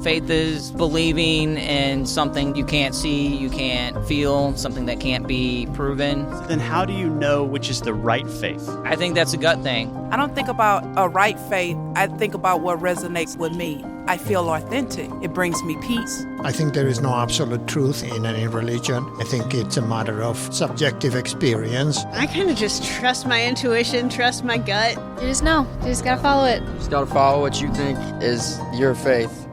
Faith is believing in something you can't see, you can't feel, something that can't be proven. Then how do you know which is the right faith? I think that's a gut thing. I don't think about a right faith. I think about what resonates with me. I feel authentic. It brings me peace. I think there is no absolute truth in any religion. I think it's a matter of subjective experience. I kind of just trust my intuition, trust my gut. You just know. You just gotta follow it. You just gotta follow what you think is your faith.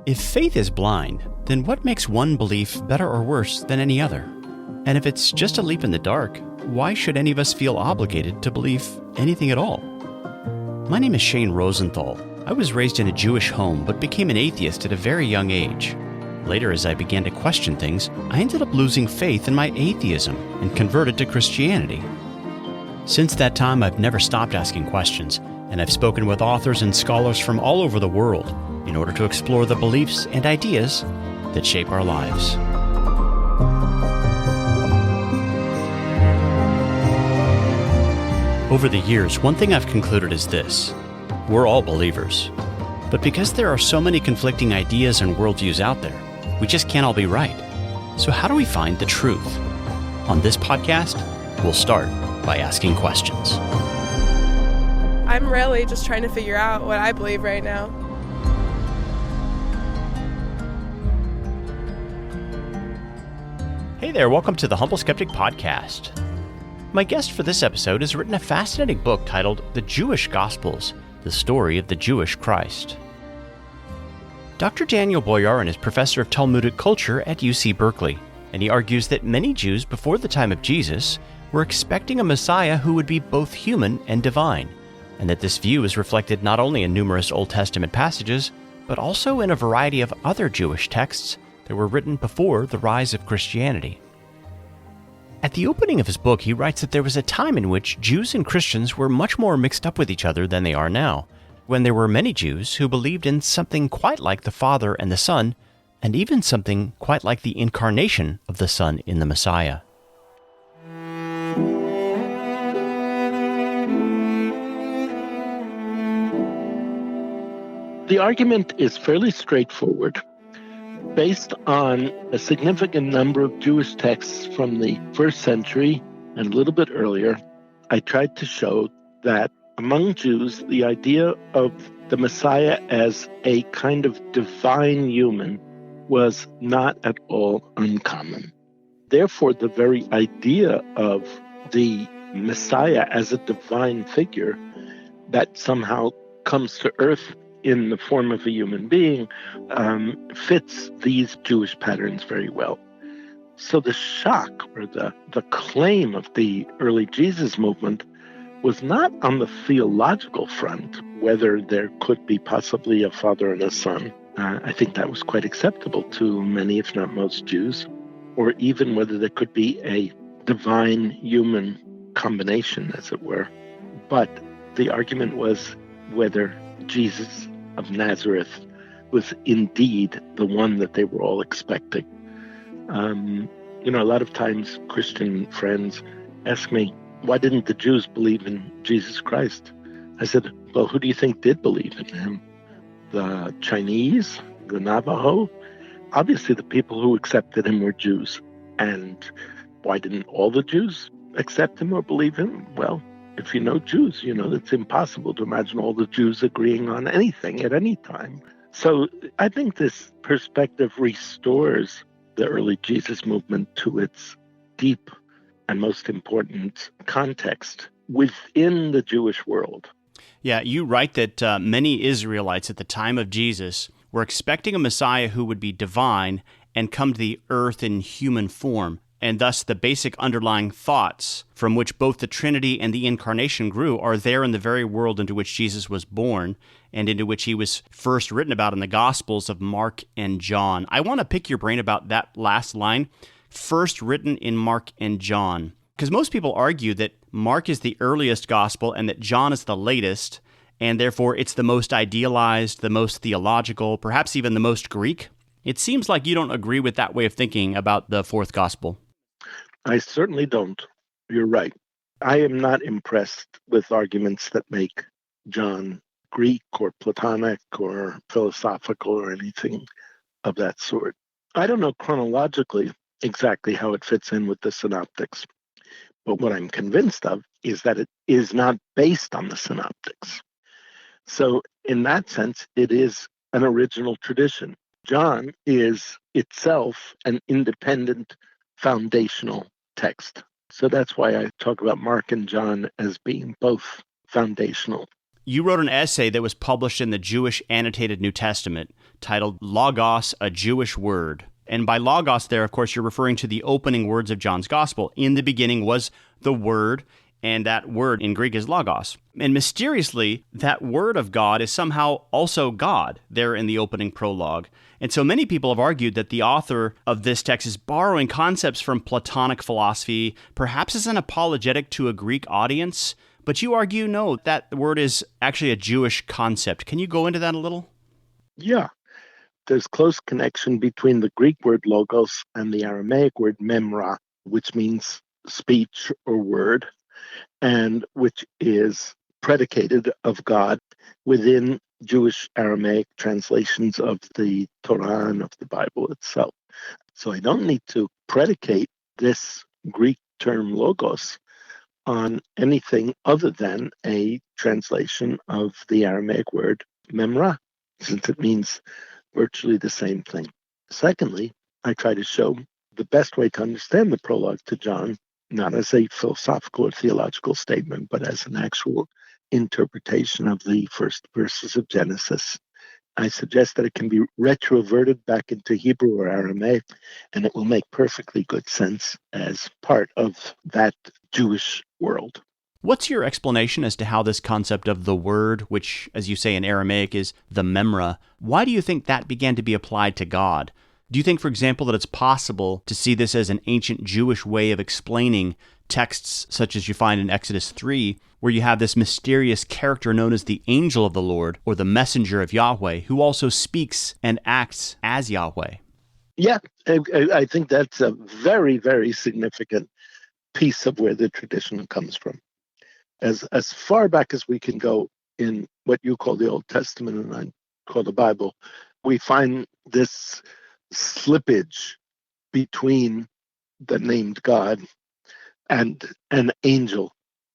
If faith is blind, then what makes one belief better or worse than any other? And if it's just a leap in the dark, why should any of us feel obligated to believe anything at all? My name is Shane Rosenthal. I was raised in a Jewish home but became an atheist at a very young age. Later, as I began to question things, I ended up losing faith in my atheism and converted to Christianity. Since that time, I've never stopped asking questions, and I've spoken with authors and scholars from all over the world in order to explore the beliefs and ideas that shape our lives. Over the years, one thing I've concluded is this: we're all believers. But because there are so many conflicting ideas and worldviews out there, we just can't all be right. So how do we find the truth? On this podcast, we'll start by asking questions. I'm really just trying to figure out what I believe right now. Hey there, welcome to the Humble Skeptic Podcast. My guest for this episode has written a fascinating book titled The Jewish Gospels, the story of the Jewish Christ. Dr. Daniel Boyarin is professor of Talmudic Culture at UC Berkeley, and he argues that many Jews before the time of Jesus were expecting a Messiah who would be both human and divine, and that this view is reflected not only in numerous Old Testament passages, but also in a variety of other Jewish texts that were written before the rise of Christianity. At the opening of his book, he writes that there was a time in which Jews and Christians were much more mixed up with each other than they are now, when there were many Jews who believed in something quite like the Father and the Son, and even something quite like the incarnation of the Son in the Messiah. The argument is fairly straightforward. Based on a significant number of Jewish texts from the first century and a little bit earlier, I tried to show that among Jews, the idea of the Messiah as a kind of divine human was not at all uncommon. Therefore, the very idea of the Messiah as a divine figure that somehow comes to earth in the form of a human being fits these Jewish patterns very well. So the shock or the claim of the early Jesus movement was not on the theological front, whether there could be possibly a father and a son. I think that was quite acceptable to many, if not most Jews, or even whether there could be a divine-human combination, as it were. But the argument was whether Jesus of Nazareth was indeed the one that they were all expecting. A lot of times Christian friends ask me, why didn't the Jews believe in Jesus Christ? I said, well, who do you think did believe in him? The Chinese, the Navajo? Obviously, the people who accepted him were Jews. And why didn't all the Jews accept him or believe him? Well, if you know Jews, you know it's impossible to imagine all the Jews agreeing on anything at any time. So I think this perspective restores the early Jesus movement to its deep and most important context within the Jewish world. Yeah, you write that many Israelites at the time of Jesus were expecting a Messiah who would be divine and come to the earth in human form. And thus the basic underlying thoughts from which both the Trinity and the Incarnation grew are there in the very world into which Jesus was born and into which he was first written about in the Gospels of Mark and John. I want to pick your brain about that last line, first written in Mark and John, because most people argue that Mark is the earliest Gospel and that John is the latest, and therefore it's the most idealized, the most theological, perhaps even the most Greek. It seems like you don't agree with that way of thinking about the fourth Gospel. I certainly don't. You're right. I am not impressed with arguments that make John Greek or Platonic or philosophical or anything of that sort. I don't know chronologically exactly how it fits in with the synoptics, but what I'm convinced of is that it is not based on the synoptics. So in that sense, it is an original tradition. John is itself an independent foundational text. So that's why I talk about Mark and John as being both foundational. You wrote an essay that was published in the Jewish Annotated New Testament titled Logos, a Jewish Word. And by Logos there, of course, you're referring to the opening words of John's Gospel. In the beginning was the Word, and that word in Greek is Logos. And mysteriously, that Word of God is somehow also God there in the opening prologue. And so many people have argued that the author of this text is borrowing concepts from Platonic philosophy, perhaps as an apologetic to a Greek audience. But you argue, no, that word is actually a Jewish concept. Can you go into that a little? Yeah. There's close connection between the Greek word logos and the Aramaic word memra, which means speech or word, and which is predicated of God within Jewish Aramaic translations of the Torah and of the Bible itself. So I don't need to predicate this Greek term logos on anything other than a translation of the Aramaic word memra, since it means virtually the same thing. Secondly, I try to show the best way to understand the prologue to John, not as a philosophical or theological statement, but as an actual interpretation of the first verses of Genesis. I suggest that it can be retroverted back into Hebrew or Aramaic, and it will make perfectly good sense as part of that Jewish world. What's your explanation as to how this concept of the word, which, as you say in Aramaic, is the memra, why do you think that began to be applied to God? Do you think, for example, that it's possible to see this as an ancient Jewish way of explaining texts such as you find in Exodus 3, where you have this mysterious character known as the angel of the Lord, or the messenger of Yahweh, who also speaks and acts as Yahweh? Yeah, I think that's a very, very significant piece of where the tradition comes from. As far back as we can go in what you call the Old Testament and I call the Bible, we find this slippage between the named God and an angel,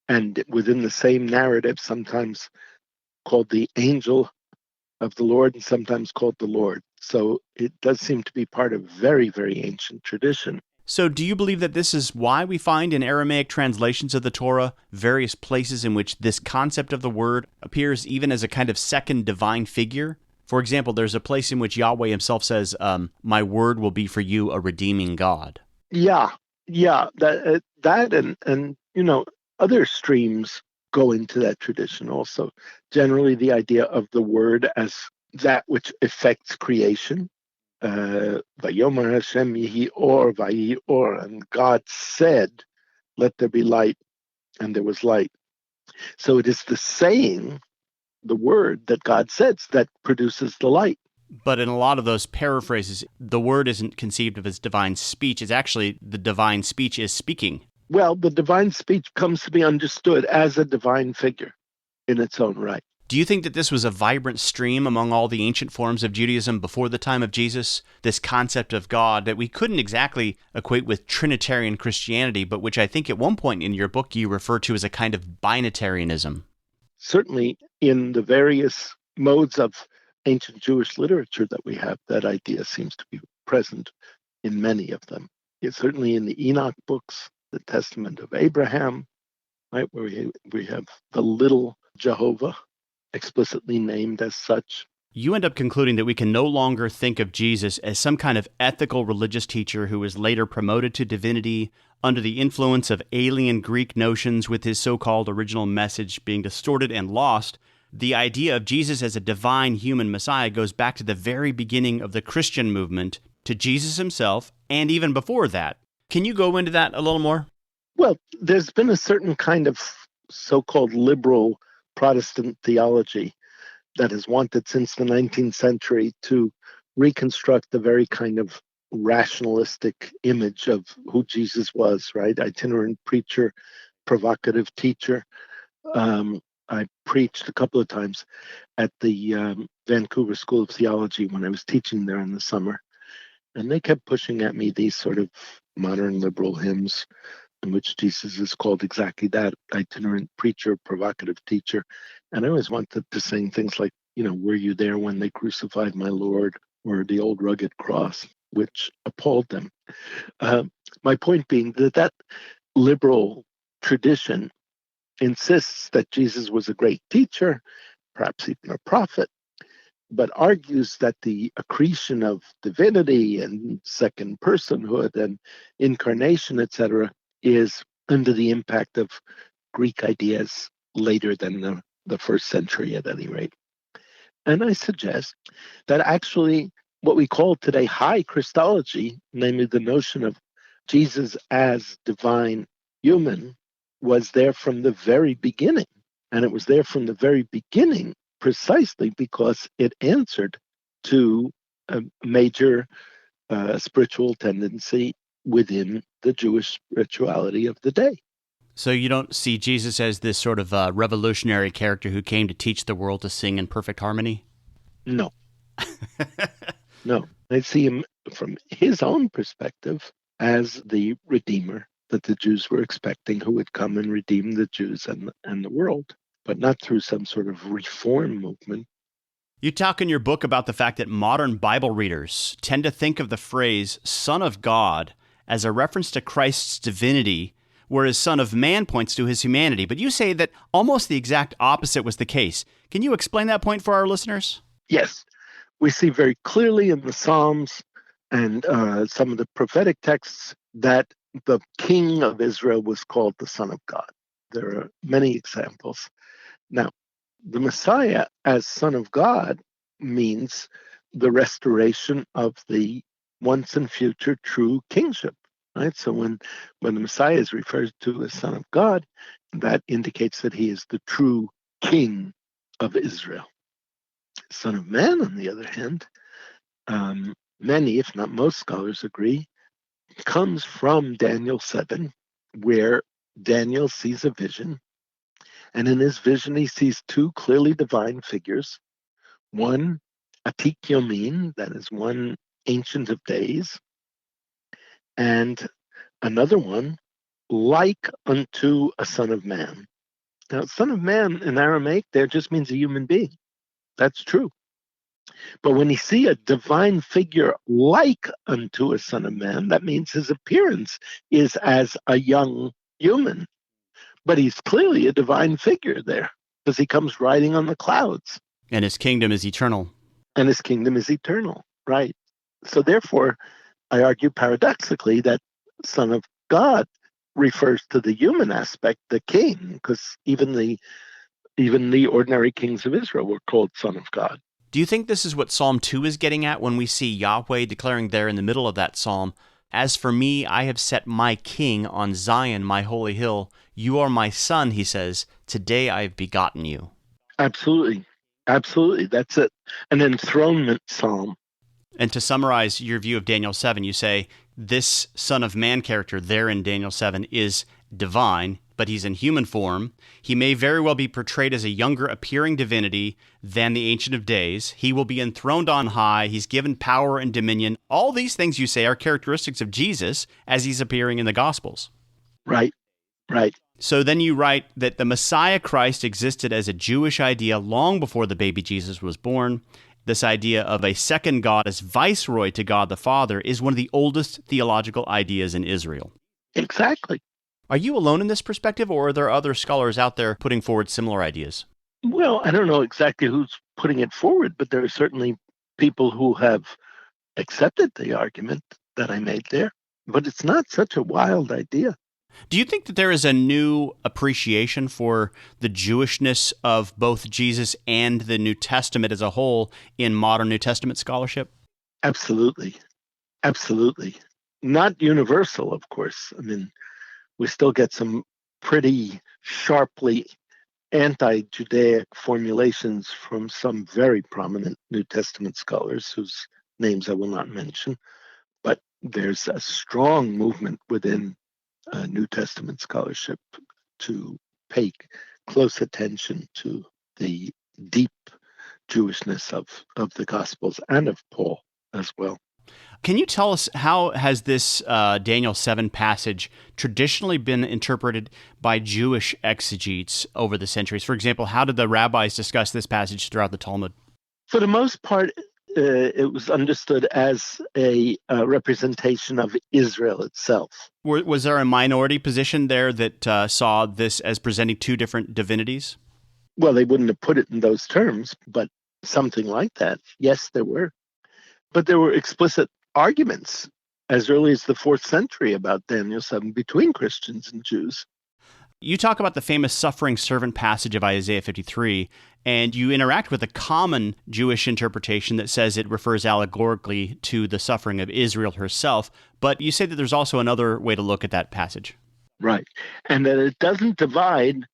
and within the same narrative, sometimes called the angel of the Lord and sometimes called the Lord. So it does seem to be part of very, very ancient tradition. So do you believe that this is why we find in Aramaic translations of the Torah various places in which this concept of the word appears even as a kind of second divine figure? For example, there's a place in which Yahweh himself says, my word will be for you a redeeming God. Yeah, that and you know, other streams go into that tradition also. Generally, the idea of the word as that which affects creation. Vayomer Hashem Yehi Or Vayi Or, and God said, "Let there be light," and there was light. So it is the saying, the word that God says, that produces the light. But in a lot of those paraphrases, the word isn't conceived of as divine speech. It's actually the divine speech is speaking. Well, the divine speech comes to be understood as a divine figure in its own right. Do you think that this was a vibrant stream among all the ancient forms of Judaism before the time of Jesus, this concept of God that we couldn't exactly equate with Trinitarian Christianity, but which I think at one point in your book you refer to as a kind of binitarianism? Certainly in the various modes of ancient Jewish literature that we have, that idea seems to be present in many of them. It's certainly in the Enoch books, the Testament of Abraham, right, where we have the little Jehovah, explicitly named as such. You end up concluding that we can no longer think of Jesus as some kind of ethical religious teacher who was later promoted to divinity under the influence of alien Greek notions, with his so-called original message being distorted and lost. The idea of Jesus as a divine human Messiah goes back to the very beginning of the Christian movement, to Jesus himself, and even before that. Can you go into that a little more? Well, there's been a certain kind of so-called liberal Protestant theology that has wanted since the 19th century to reconstruct the very kind of rationalistic image of who Jesus was, right? Itinerant preacher, provocative teacher. I preached a couple of times at the Vancouver School of Theology when I was teaching there in the summer. And they kept pushing at me these sort of modern liberal hymns in which Jesus is called exactly that, itinerant preacher, provocative teacher. And I always wanted to sing things like, were you there when they crucified my Lord, or the old rugged cross, which appalled them. My point being that liberal tradition insists that Jesus was a great teacher, perhaps even a prophet, but argues that the accretion of divinity and second personhood and incarnation, etc., is under the impact of Greek ideas later than the first century at any rate. And I suggest that actually what we call today high Christology, namely the notion of Jesus as divine human, was there from the very beginning. And it was there from the very beginning precisely because it answered to a major spiritual tendency within the Jewish spirituality of the day. So you don't see Jesus as this sort of revolutionary character who came to teach the world to sing in perfect harmony? No. No. I see him from his own perspective as the Redeemer that the Jews were expecting, who would come and redeem the Jews and the world, but not through some sort of reform movement. You talk in your book about the fact that modern Bible readers tend to think of the phrase Son of God as a reference to Christ's divinity, whereas Son of Man points to his humanity. But you say that almost the exact opposite was the case. Can you explain that point for our listeners? Yes. We see very clearly in the Psalms and some of the prophetic texts that the King of Israel was called the Son of God. There are many examples. Now, the Messiah as Son of God means the restoration of the once and future true kingship, right? So when the Messiah is referred to as Son of God, that indicates that he is the true King of Israel. Son of Man, on the other hand, many, if not most scholars agree, comes from Daniel 7, where Daniel sees a vision. And in his vision, he sees two clearly divine figures. One, Atik Yomin, that is one Ancient of Days, and another one, like unto a Son of Man. Now, Son of Man in Aramaic there just means a human being. That's true. But when you see a divine figure like unto a Son of Man, that means his appearance is as a young human. But he's clearly a divine figure there because he comes riding on the clouds. And his kingdom is eternal. And his kingdom is eternal, right? So therefore, I argue paradoxically that Son of God refers to the human aspect, the king, because even the ordinary kings of Israel were called Son of God. Do you think this is what Psalm 2 is getting at when we see Yahweh declaring there in the middle of that psalm, "As for me, I have set my king on Zion, my holy hill. You are my son," he says, "today I have begotten you." Absolutely. Absolutely. That's it. An enthronement psalm. And to summarize your view of Daniel 7, you say this Son of Man character there in Daniel 7 is divine, but he's in human form. He may very well be portrayed as a younger appearing divinity than the Ancient of Days. He will be enthroned on high. He's given power and dominion. All these things you say are characteristics of Jesus as he's appearing in the Gospels. Right, right. So then you write that the Messiah Christ existed as a Jewish idea long before the baby Jesus was born. This idea of a second God as viceroy to God the Father is one of the oldest theological ideas in Israel. Exactly. Are you alone in this perspective, or are there other scholars out there putting forward similar ideas? Well, I don't know exactly who's putting it forward, but there are certainly people who have accepted the argument that I made there. But it's not such a wild idea. Do you think that there is a new appreciation for the Jewishness of both Jesus and the New Testament as a whole in modern New Testament scholarship? Absolutely. Absolutely. Not universal, of course. I mean, we still get some pretty sharply anti-Judaic formulations from some very prominent New Testament scholars whose names I will not mention. But there's a strong movement within New Testament scholarship to pay close attention to the deep Jewishness of the Gospels and of Paul as well. Can you tell us how has this Daniel 7 passage traditionally been interpreted by Jewish exegetes over the centuries? For example, how did the rabbis discuss this passage throughout the Talmud? For the most part, it was understood as a representation of Israel itself. Was there a minority position there that saw this as presenting two different divinities? Well, they wouldn't have put it in those terms, but something like that. Yes, there were. But there were explicit arguments as early as the 4th century about Daniel 7 between Christians and Jews. You talk about the famous suffering servant passage of Isaiah 53, and you interact with a common Jewish interpretation that says it refers allegorically to the suffering of Israel herself, but you say that there's also another way to look at that passage. Right, and that it doesn't divide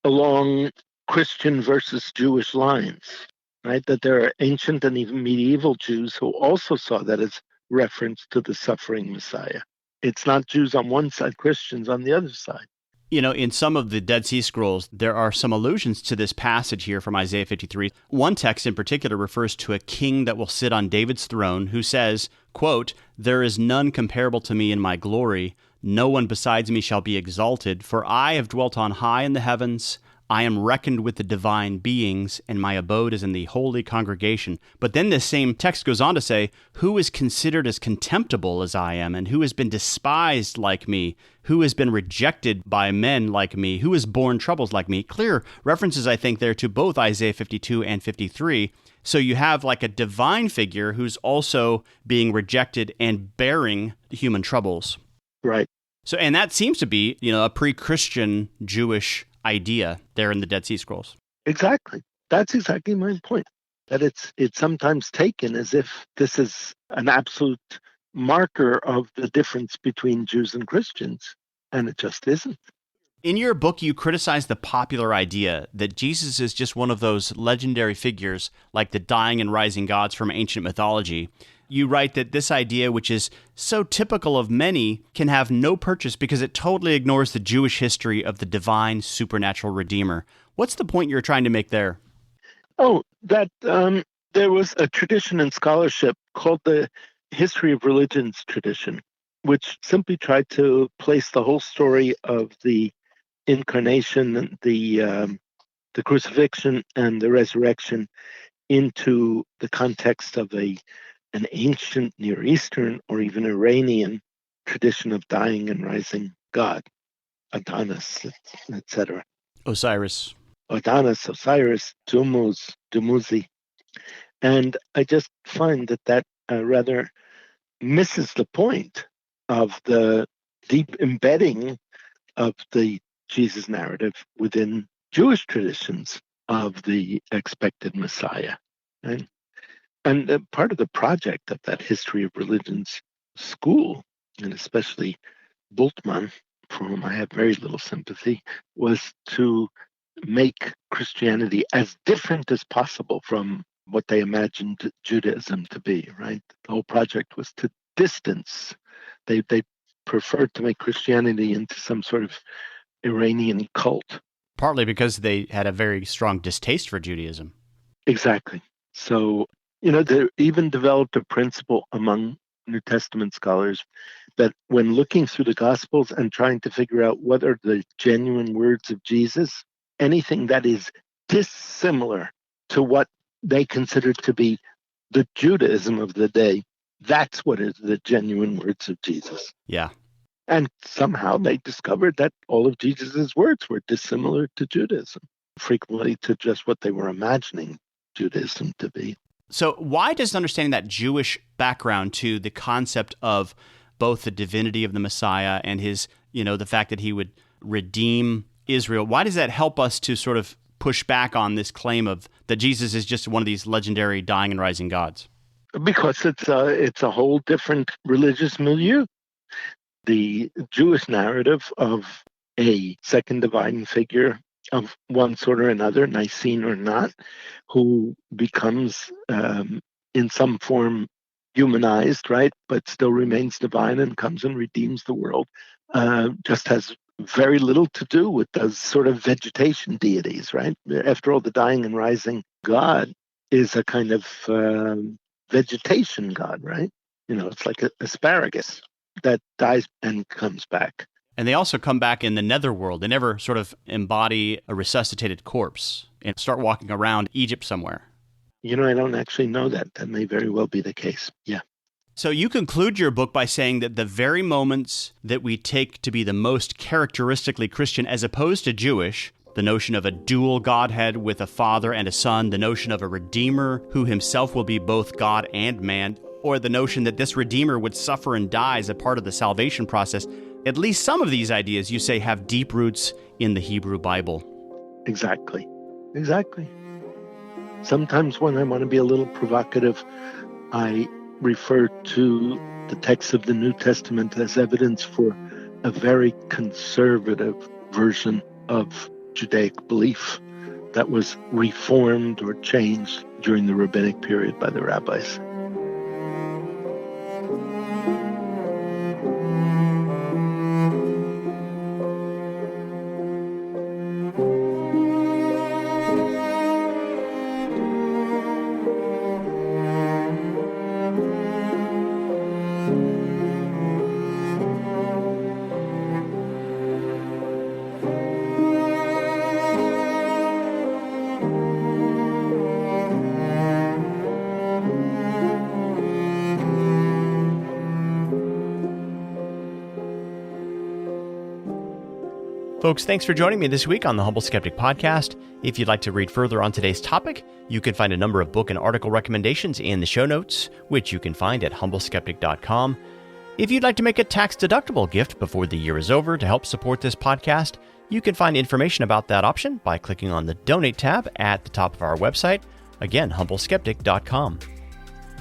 along Christian versus Jewish lines, right? That there are ancient and even medieval Jews who also saw that as reference to the suffering Messiah. It's not Jews on one side, Christians on the other side. You know, in some of the Dead Sea Scrolls, there are some allusions to this passage here from Isaiah 53. One text in particular refers to a king that will sit on David's throne who says, quote, "There is none comparable to me in my glory. No one besides me shall be exalted, for I have dwelt on high in the heavens. I am reckoned with the divine beings, and my abode is in the holy congregation." But then this same text goes on to say, "Who is considered as contemptible as I am, and who has been despised like me? Who has been rejected by men like me? Who has borne troubles like me?" Clear references, I think, there to both Isaiah 52 and 53. So you have like a divine figure who's also being rejected and bearing human troubles. Right. So, and that seems to be, a pre-Christian Jewish idea there in the Dead Sea Scrolls. Exactly. That's exactly my point. That it's sometimes taken as if this is an absolute marker of the difference between Jews and Christians, and it just isn't. In your book, you criticize the popular idea that Jesus is just one of those legendary figures like the dying and rising gods from ancient mythology. You write that this idea, which is so typical of many, can have no purchase because it totally ignores the Jewish history of the divine supernatural Redeemer. What's the point you're trying to make there? Oh, that there was a tradition in scholarship called the history of religions tradition, which simply tried to place the whole story of the incarnation, the crucifixion, and the resurrection into the context of an ancient Near Eastern or even Iranian tradition of dying and rising God, Adonis, etc. Osiris. Adonis, Osiris, Dumuzi. And I just find that rather misses the point of the deep embedding of the Jesus narrative within Jewish traditions of the expected Messiah. Right? And part of the project of that history of religions school, and especially Bultmann, for whom I have very little sympathy, was to make Christianity as different as possible from what they imagined Judaism to be, right? The whole project was to distance. They preferred to make Christianity into some sort of Iranian cult. Partly because they had a very strong distaste for Judaism. Exactly. So, they even developed a principle among New Testament scholars that when looking through the Gospels and trying to figure out what are the genuine words of Jesus, anything that is dissimilar to what they considered to be the Judaism of the day, that's what is the genuine words of Jesus. Yeah. And somehow they discovered that all of Jesus's words were dissimilar to Judaism, frequently to just what they were imagining Judaism to be. So why does understanding that Jewish background to the concept of both the divinity of the Messiah and his, the fact that he would redeem Israel, why does that help us to sort of push back on this claim of that Jesus is just one of these legendary dying and rising gods? Because it's a whole different religious milieu. The Jewish narrative of a second divine figure of one sort or another, Nicene or not, who becomes in some form humanized, right, but still remains divine and comes and redeems the world, just has very little to do with those sort of vegetation deities, right? After all, the dying and rising God is a kind of vegetation God, right? It's like asparagus that dies and comes back. And they also come back in the netherworld. They never sort of embody a resuscitated corpse and start walking around Egypt somewhere. I don't actually know that. That may very well be the case. Yeah. So you conclude your book by saying that the very moments that we take to be the most characteristically Christian as opposed to Jewish, the notion of a dual Godhead with a Father and a Son, the notion of a Redeemer who himself will be both God and man, or the notion that this Redeemer would suffer and die as a part of the salvation process, at least some of these ideas, you say, have deep roots in the Hebrew Bible. Exactly. Sometimes when I want to be a little provocative, I refer to the text of the New Testament as evidence for a very conservative version of Judaic belief that was reformed or changed during the rabbinic period by the rabbis. Folks, thanks for joining me this week on the Humble Skeptic Podcast. If you'd like to read further on today's topic, you can find a number of book and article recommendations in the show notes, which you can find at humbleskeptic.com. If you'd like to make a tax-deductible gift before the year is over to help support this podcast, you can find information about that option by clicking on the Donate tab at the top of our website, again, humbleskeptic.com.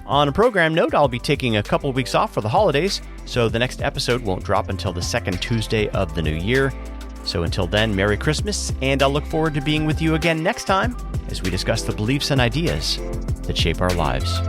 On a program note, I'll be taking a couple weeks off for the holidays, so the next episode won't drop until the second Tuesday of the new year. So until then, Merry Christmas, and I'll look forward to being with you again next time as we discuss the beliefs and ideas that shape our lives.